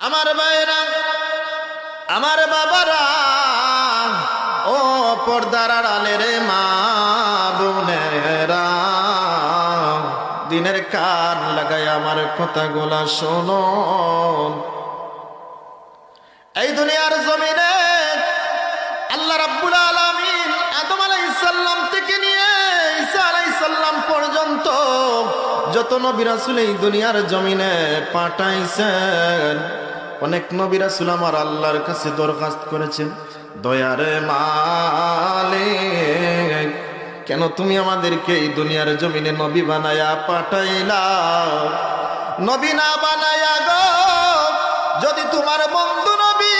আমার ভাইরা, আমার বাবারা, ও পর্দার আড়ালের মা বোনেরা, দিনের কান লাগাই আমার কথাগুলা শোনো। এই দুনিয়ার জমিনে আল্লাহ রাব্বুল আলামিন আদম আলাইহিস সালাম থেকে নিয়ে ঈসা আলাইহিস সালাম পর্যন্ত যত নবী রাসূল এই দুনিয়ার জমিনে পাঠাইছেন, অনেক নবী রাসূল আমার আল্লাহর কাছে দরখাস্ত করেছেন, দয়ার মালিক, কেন তুমি আমাদেরকে এই দুনিয়ার জমিনে নবী বানায়া পাঠাইলা? নবী না বানায়া গো, যদি তোমার বন্ধু নবী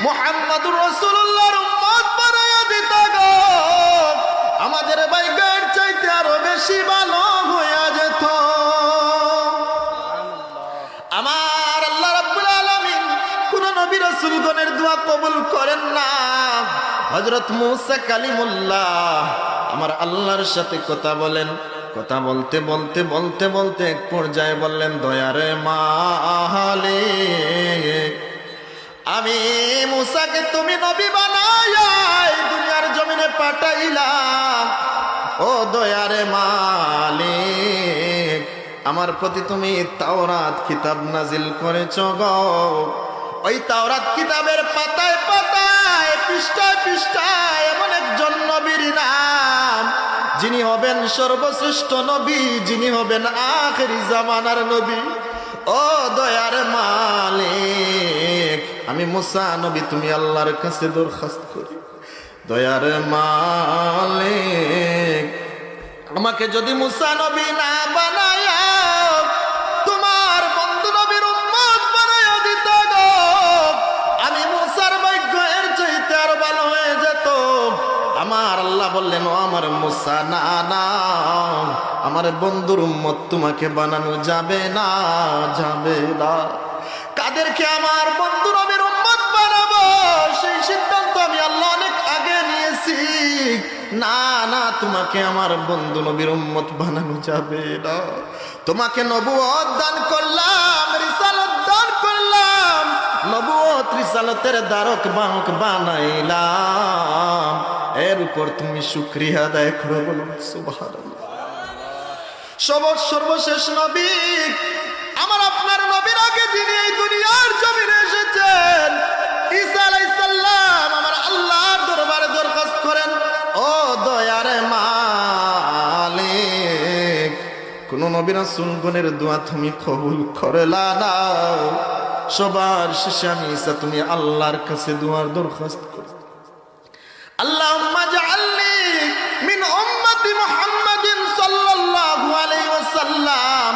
মুহাম্মদুর রাসূলুল্লাহর উম্মত বানায়া দিতা গো, আমাদের ভাগ্যের চাইতে আরো বেশি ভালো হইয়া যেত। আমার আল্লাহ রাব্বুল আলামিন কোন নবী রাসূলগণের দোয়া কবুল করেন না। হযরত মূসা কালিমুল্লাহ আমার আল্লাহর সাথে কথা বলেন, কথা বলতে বলতে বলতে বলতে এক পর্যায়ে বললেন, দয়ারে মালিক, আমি মূসাকে তুমি নবী বানায়া এই দুনিয়ার জমিনে পাঠাইলা, ও দয়ারে মালিক, আমার প্রতি তুমি তাওরাত কিতাব নাজিল করেছ গো। ওই তাওরাত কিতাবের পাতায় পাতায় পৃষ্ঠায় পৃষ্ঠায় এমন একজন নবীর নাম, যিনি হবেন সর্বশ্রেষ্ঠ নবী, যিনি হবেন আখেরি জামানার নবী। ও দয়ার মালিক, আমি মূসা নবী তুমি আল্লাহর কাছে দরখাস্ত করি, দয়ার মালিক, আমাকে যদি মূসা নবী না বানায়া তোমার বন্ধু নবীর উম্মত বানায়া দিত গো, আমি মূসার ভাগ্য এর চাইতে আর ভালো হয়ে যেত। আমার আল্লাহ বললেন, ও আমার মূসা, না না, আমার বন্ধুর উম্মত তোমাকে বানানো যাবে না, যাবে না। কাদেরকে আমার বন্ধু নবীর উম্মত বানাবো সেই সিদ্ধান্ত আমি আল্লাহ অনেক আগে নিয়েছি। না না, তোমাকে আমার বন্ধু নবীর উম্মত বানানো যাবে না। তোমাকে নবুয়ত দান করলাম, রিসালাত দান করলাম, নবুয়ত রিসালাতের দ্বারক বাহক বানাইলাম, এর উপর তুমি শুকরিয়া আদায় করো, বলুন সুবহানাল্লাহ। সর্বশেষ নবী আমার আপনার নবীর আগে যিনি এই দুনিয়ার জমিনে এসেছেন, ঈসা আলাইহিস সালাম আমার আল্লাহর দরবারে দরখাস্ত করেন, ও দয়ার মালিক, কোন নবী রাসূলগণের দোয়া তুমি কবুল করলা না। সবার শেষে আমি ঈসা তুমি আল্লাহর কাছে দোয়ার দরখাস্ত করি, আল্লাহুম্মা জাআলনি মিন উম্মতি মুহাম্মাদিন সাল্লাল্লাহু আলাইহি ওয়াসাল্লাম।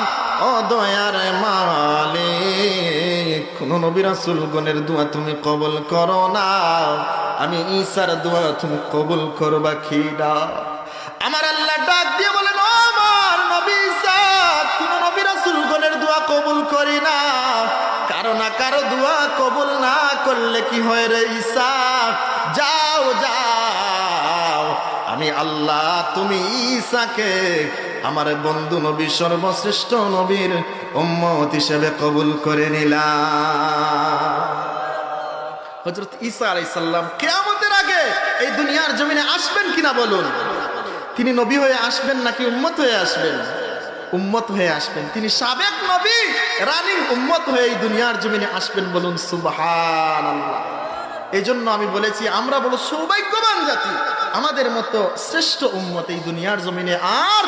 ও দয়ার মালিক, কোন নবী রাসূলগণের দোয়া তুমি কবুল করো না, আমি ঈসার দোয়া তুমি কবুল করবা কি না? আমার আল্লাহ ডাক দিয়ে বলেন, ও আমার নবী ঈসা, কোন নবী রাসূলগণের দোয়া কবুল করি না, কারো না কারো দোয়া কবুল না করলে কি হয় রে ঈসা? যাও যাও, আমি আল্লাহ তুমি ঈসাকে আমার বন্ধু নবী সর্বশ্রেষ্ঠ নবীর উম্মত হিসেবে কবুল করে নিলাম। হযরত ঈসা আলাইহিস সালাম কিয়ামতের আগে এই দুনিয়ার জমিনে আসবেন কিনা বলুন? তিনি নবী হয়ে আসবেন নাকি উম্মত হয়ে আসবেন? উম্মত হয়ে আসবেন। তিনি সাবেক নবী, রানিং উম্মত হয়ে এই দুনিয়ার জমিনে আসবেন, বলুন সুবহানাল্লাহ। এই জন্য আমি বলেছি আমরা বড় সৌভাগ্যবান জাতি, আমাদের মতো শ্রেষ্ঠ উম্মত এই দুনিয়ার জমিনে আর